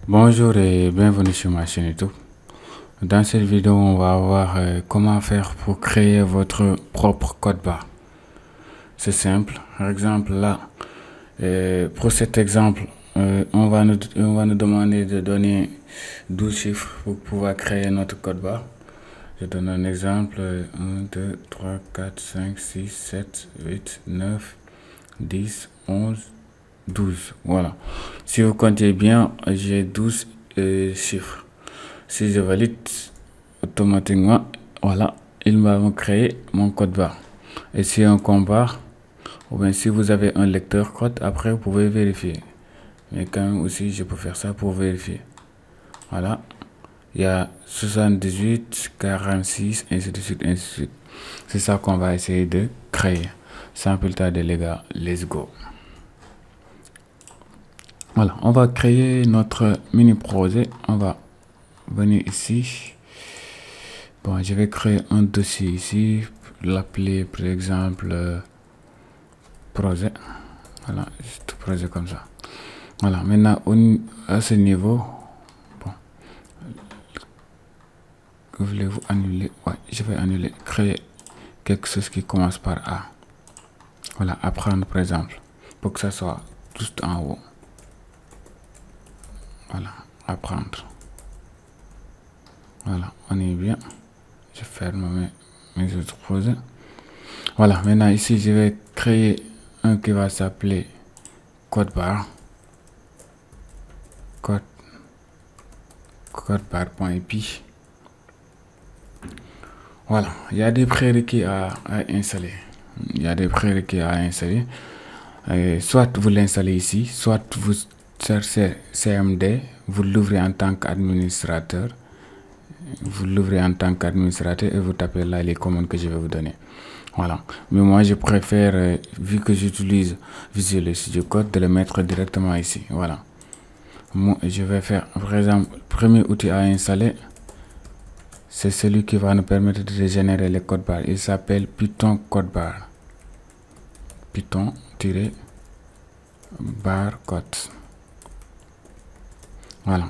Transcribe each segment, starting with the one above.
Bonjour et bienvenue sur ma chaîne YouTube. Dans cette vidéo, on va voir comment faire pour créer votre propre code barre. C'est simple. Par exemple, là, pour cet exemple, on va nous demander de donner 12 chiffres pour pouvoir créer notre code barre. Je donne un exemple. 1, 2, 3, 4, 5, 6, 7, 8, 9, 10, 11, 12. Voilà. Si vous comptez bien, j'ai 12 chiffres. Si je valide, automatiquement, voilà, il va me créer mon code barre. Et si on compare, ou bien si vous avez un lecteur code, après vous pouvez vérifier. Mais quand même aussi, je peux faire ça pour vérifier. Voilà. Il y a 78, 46, ainsi de suite, ainsi de suite. C'est ça qu'on va essayer de créer. Sans plus tarder, les gars, let's go. Voilà, on va créer notre mini projet. On va venir ici. Bon, je vais créer un dossier ici, l'appeler par exemple projet. Voilà, juste projet comme ça. Voilà, maintenant à ce niveau, bon, voulez-vous annuler? Ouais, je vais annuler, créer quelque chose qui commence par A. Voilà, apprendre par exemple, pour que ça soit juste en haut. Voilà, apprendre. Voilà, on est bien. Je ferme mes autres projets. Voilà, maintenant ici, je vais créer un qui va s'appeler code barre. Code barre.py. Voilà, il y a des prérequis à installer. Il y a des prérequis à installer. Soit vous l'installez ici, soit vous cherchez CMD, vous l'ouvrez en tant qu'administrateur. Vous l'ouvrez en tant qu'administrateur et vous tapez là les commandes que je vais vous donner. Voilà. Mais moi, je préfère, vu que j'utilise Visual Studio Code, de le mettre directement ici. Voilà. Moi, je vais faire, par exemple, le premier outil à installer, c'est celui qui va nous permettre de générer les codes barres. Il s'appelle Python Code Bar. Python-bar code. Voilà.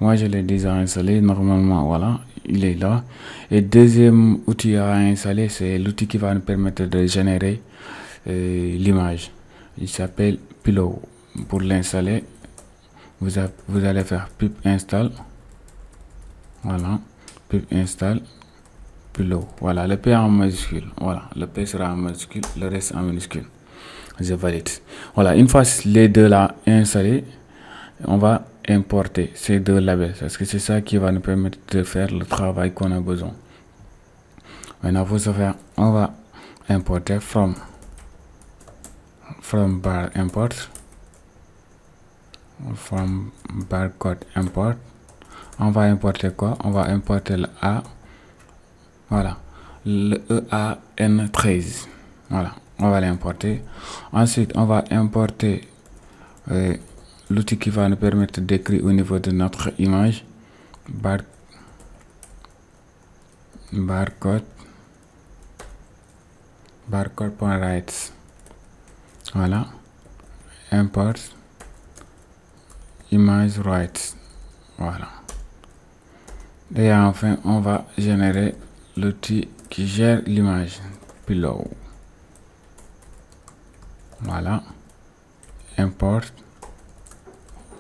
Moi, je l'ai déjà installé. Normalement, voilà, il est là. Et deuxième outil à installer, c'est l'outil qui va nous permettre de générer l'image. Il s'appelle Pillow. Pour l'installer, vous allez faire pip install. Voilà, pip install Pillow. Voilà, le P en majuscule. Voilà, le P sera en majuscule, le reste en minuscule. Je valide. Voilà, une fois les deux là installés, on va importer ces deux labels parce que c'est ça qui va nous permettre de faire le travail qu'on a besoin. Maintenant, on va importer from bar import, from barcode import. On va importer quoi? On va importer le A. Voilà, le EAN13. Voilà, on va l'importer. Ensuite, on va importer l'outil qui va nous permettre d'écrire au niveau de notre image barcode.write. Voilà, import image write. Voilà, et enfin on va générer l'outil qui gère l'image Pillow. Voilà, import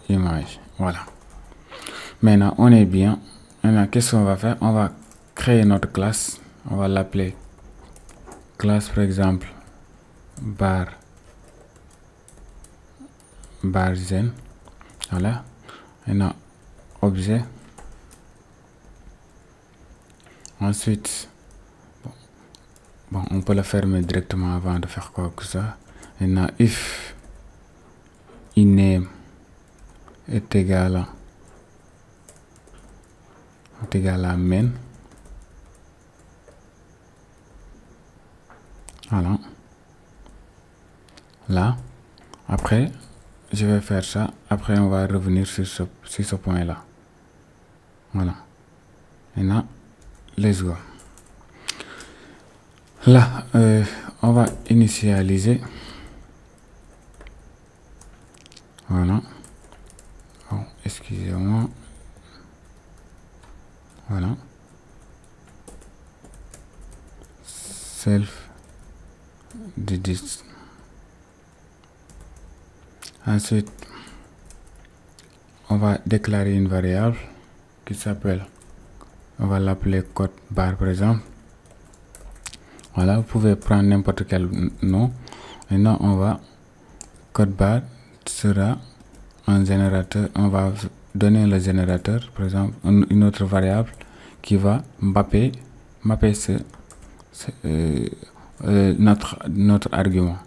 image. Voilà, maintenant on est bien. Maintenant, qu'est-ce qu'on va faire? On va créer notre classe. On va l'appeler classe, par exemple zen. Voilà, maintenant objet. Ensuite, bon, on peut le fermer directement avant de faire quoi que ça. Maintenant, if iname est égal à main. Voilà, là, après je vais faire ça. Après on va revenir sur ce point là. Voilà, maintenant let's go. Là, on va initialiser. Voilà, bon, excusez-moi, voilà, self digits. Ensuite, on va déclarer une variable qui s'appelle, on va l'appeler code barre par exemple. Voilà, vous pouvez prendre n'importe quel nom. Maintenant, on va, code barre sera un générateur. On va donner le générateur, par exemple, une autre variable qui va mapper notre argument.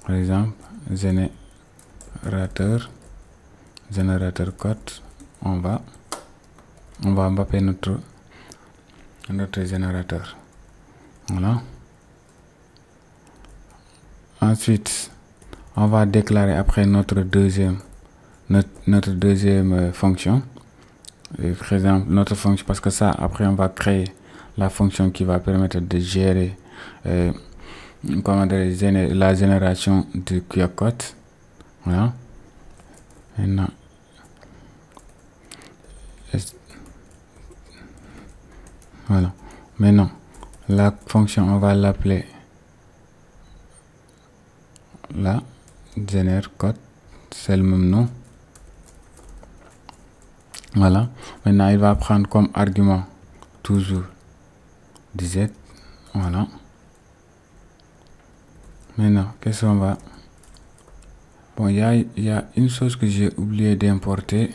Par exemple, générateur code. On va mapper notre générateur. Voilà. Ensuite, on va déclarer après notre deuxième fonction. Par exemple, notre fonction, parce que ça, après, on va créer la fonction qui va permettre de gérer la génération du QR code. Voilà. Maintenant, voilà. Maintenant, la fonction, on va l'appeler la génère code, c'est le même nom. Voilà. Maintenant, il va prendre comme argument toujours 17. Voilà. Maintenant, qu'est-ce qu'on va... Bon, il y a une chose que j'ai oublié d'importer.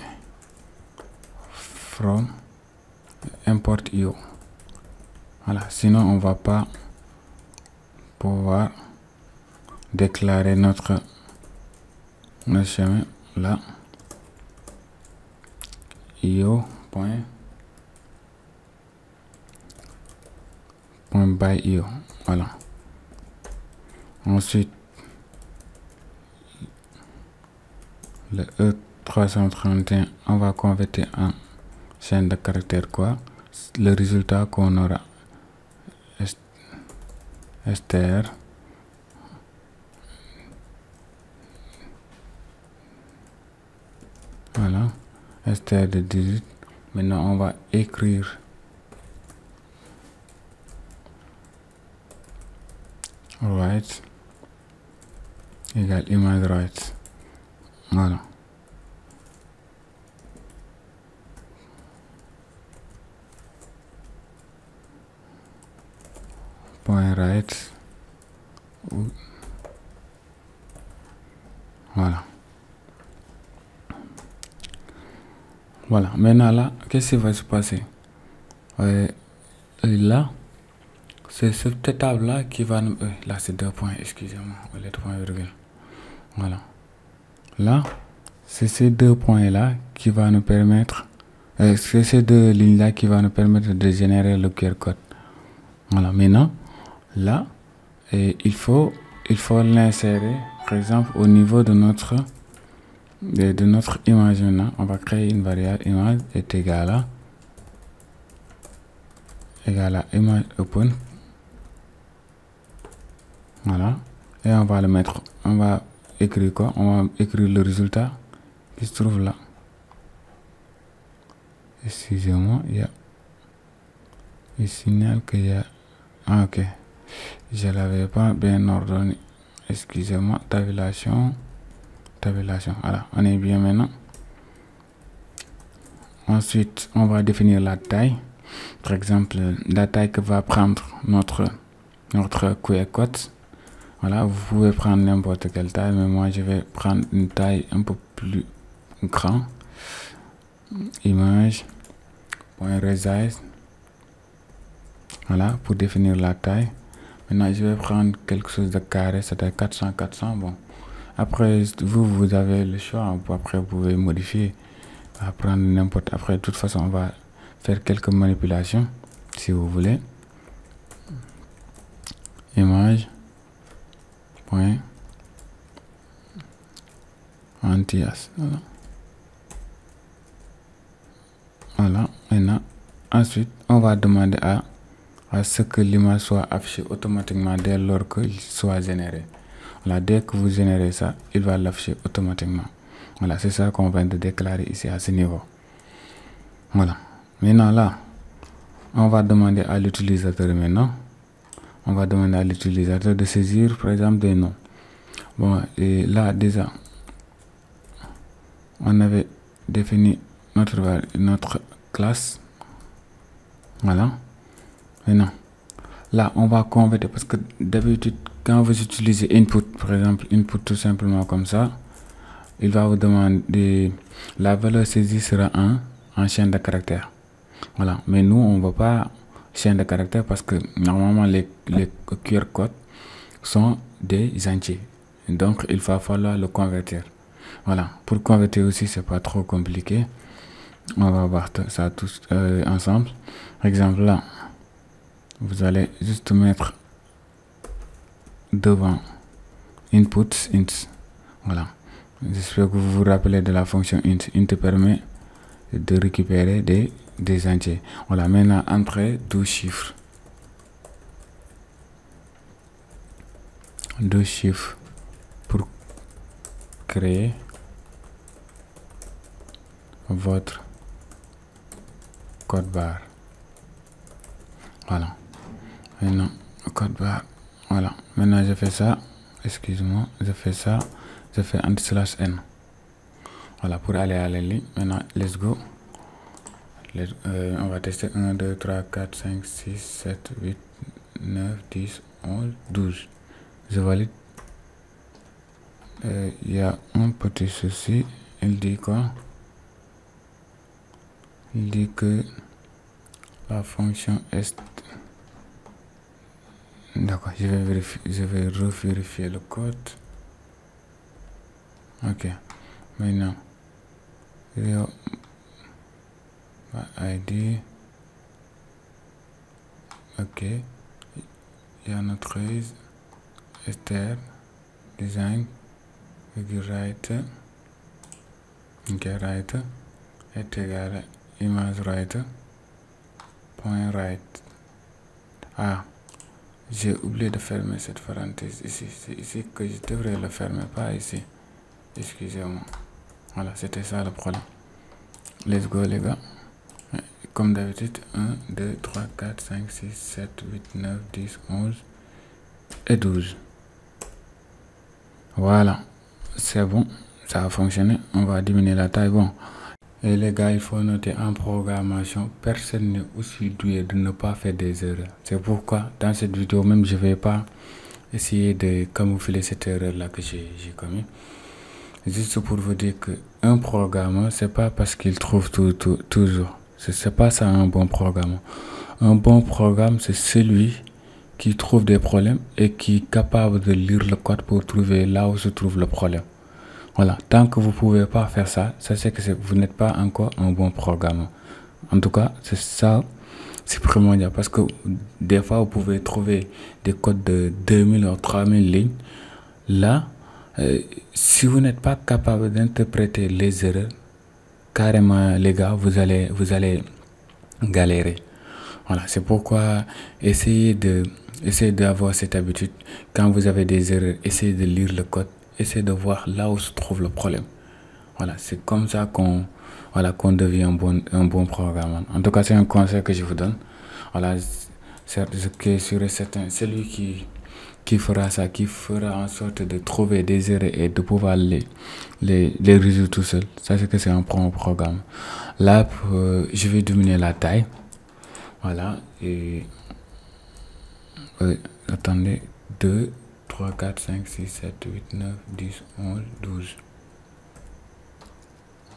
From import io. Voilà. Sinon, on va pas pouvoir déclarer notre chemin là. io point by io. Voilà. Ensuite, le E331, on va convertir en chaîne de caractères quoi. Le résultat qu'on aura str. Voilà, str de 18. Maintenant, on va écrire right égale image right. Voilà. Point right. Voilà. Voilà. Maintenant là, qu'est-ce qui va se passer? Là, c'est cette étape là qui va nous... là, c'est 2 points, excusez-moi. Les 2 points virgule. Voilà. Là, c'est ces 2 points là qui va nous permettre... c'est ces 2 lignes là qui va nous permettre de générer le QR code. Voilà. Maintenant, là, il faut l'insérer, par exemple, au niveau de notre image. Maintenant, on va créer une variable image est égale à image open. Voilà. Et on va le mettre, on va écrire quoi? On va écrire le résultat qui se trouve là. Excusez-moi, il signale qu'il y a... Ah, ok. Je l'avais pas bien ordonné. Excusez-moi, tabulation. Voilà, on est bien maintenant. Ensuite, on va définir la taille. Par exemple, la taille que va prendre notre QR code. Voilà, vous pouvez prendre n'importe quelle taille, mais moi je vais prendre une taille un peu plus grande. Image point resize. Voilà, pour définir la taille. Maintenant, je vais prendre quelque chose de carré, c'est-à-dire 400. Bon, après, vous avez le choix. Après, vous pouvez modifier, prendre n'importe. Après, de toute façon, on va faire quelques manipulations, si vous voulez. Image point anti-as. Voilà. Maintenant, ensuite, on va demander à ce que l'image soit affichée automatiquement dès lors qu'il soit généré. Voilà, dès que vous générez ça, il va l'afficher automatiquement. Voilà, c'est ça qu'on vient de déclarer ici à ce niveau. Voilà. Maintenant là, on va demander à l'utilisateur maintenant. On va demander à l'utilisateur de saisir par exemple des noms. Bon, et là déjà, on avait défini notre classe. Voilà. Maintenant, là, on va convertir parce que d'habitude, quand vous utilisez input, par exemple, input tout simplement comme ça, il va vous demander la valeur saisie sera 1 en chaîne de caractères. Voilà. Mais nous, on ne veut pas chaîne de caractères parce que normalement, les QR codes sont des entiers. Donc, il va falloir le convertir. Voilà. Pour convertir aussi, c'est pas trop compliqué. On va voir ça tous ensemble. Par exemple, là, vous allez juste mettre devant input int. Voilà. J'espère que vous vous rappelez de la fonction int. Int permet de récupérer des entiers. Voilà. Maintenant, entrer 12 chiffres. 12 chiffres pour créer votre code barre. Voilà. Maintenant, code barre. Voilà. Maintenant, je fais ça. Excuse-moi. Je fais ça. Je fais /n. Voilà. Pour aller à la ligne. Maintenant, let's go. On va tester 1, 2, 3, 4, 5, 6, 7, 8, 9, 10, 11, 12. Je valide. Il y a un petit souci. Il dit quoi? Il dit que la fonction est... D'accord, je vais revérifier le code. Ok. Maintenant, ID. Ok. Il y a notre trace. Esther. Design. Right. Ok, right. Est égal à image right. Point right. Ah. J'ai oublié de fermer cette parenthèse ici. C'est ici que je devrais le fermer, pas ici. Excusez-moi. Voilà, c'était ça le problème. Let's go les gars. Comme d'habitude, 1, 2, 3, 4, 5, 6, 7, 8, 9, 10, 11 et 12. Voilà. C'est bon. Ça a fonctionné. On va diminuer la taille. Bon. Et les gars, il faut noter en programmation, personne n'est aussi doué de ne pas faire des erreurs. C'est pourquoi dans cette vidéo même, je ne vais pas essayer de camoufler cette erreur-là que j'ai commis. Juste pour vous dire qu'un programmeur, c'est pas parce qu'il trouve toujours. C'est pas ça un bon programme. Un bon programme, c'est celui qui trouve des problèmes et qui est capable de lire le code pour trouver là où se trouve le problème. Voilà, tant que vous ne pouvez pas faire ça, sachez que vous n'êtes pas encore un bon programmeur. En tout cas, c'est ça, c'est primordial parce que des fois, vous pouvez trouver des codes de 2000 ou 3000 lignes. Là, si vous n'êtes pas capable d'interpréter les erreurs, carrément, les gars, vous allez galérer. Voilà, c'est pourquoi essayez d'avoir cette habitude. Quand vous avez des erreurs, essayez de lire le code. Essayez de voir là où se trouve le problème. Voilà, c'est comme ça qu'on devient un bon programmeur. En tout cas, c'est un conseil que je vous donne. Voilà, c'est sûr et certain, celui qui fera ça, qui fera en sorte de trouver des erreurs et de pouvoir les résoudre tout seul. Ça, c'est que c'est un bon programme. Là, je vais diminuer la taille. Voilà, et attendez, 2, 3, 4, 5, 6, 7, 8, 9, 10, 11, 12.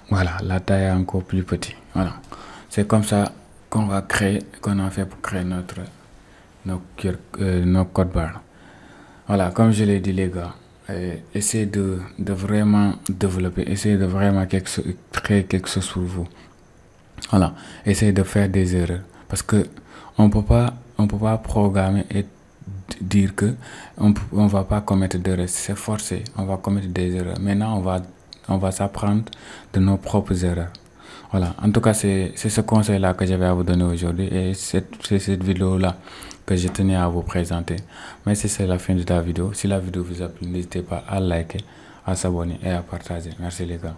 Voilà, la taille est encore plus petite. Voilà. C'est comme ça qu'on a fait pour créer nos code barres. Voilà, comme je l'ai dit les gars, essayez de vraiment développer, essayez de vraiment créer quelque chose pour vous. Voilà, essayez de faire des erreurs. Parce que on peut pas programmer et dire que on va pas commettre d'erreurs. C'est forcé, on va commettre des erreurs. Maintenant, on va s'apprendre de nos propres erreurs. Voilà, en tout cas, c'est ce conseil-là que j'avais à vous donner aujourd'hui et c'est cette vidéo-là que je tenais à vous présenter. Mais c'est la fin de la vidéo. Si la vidéo vous a plu, n'hésitez pas à liker, à s'abonner et à partager. Merci les gars.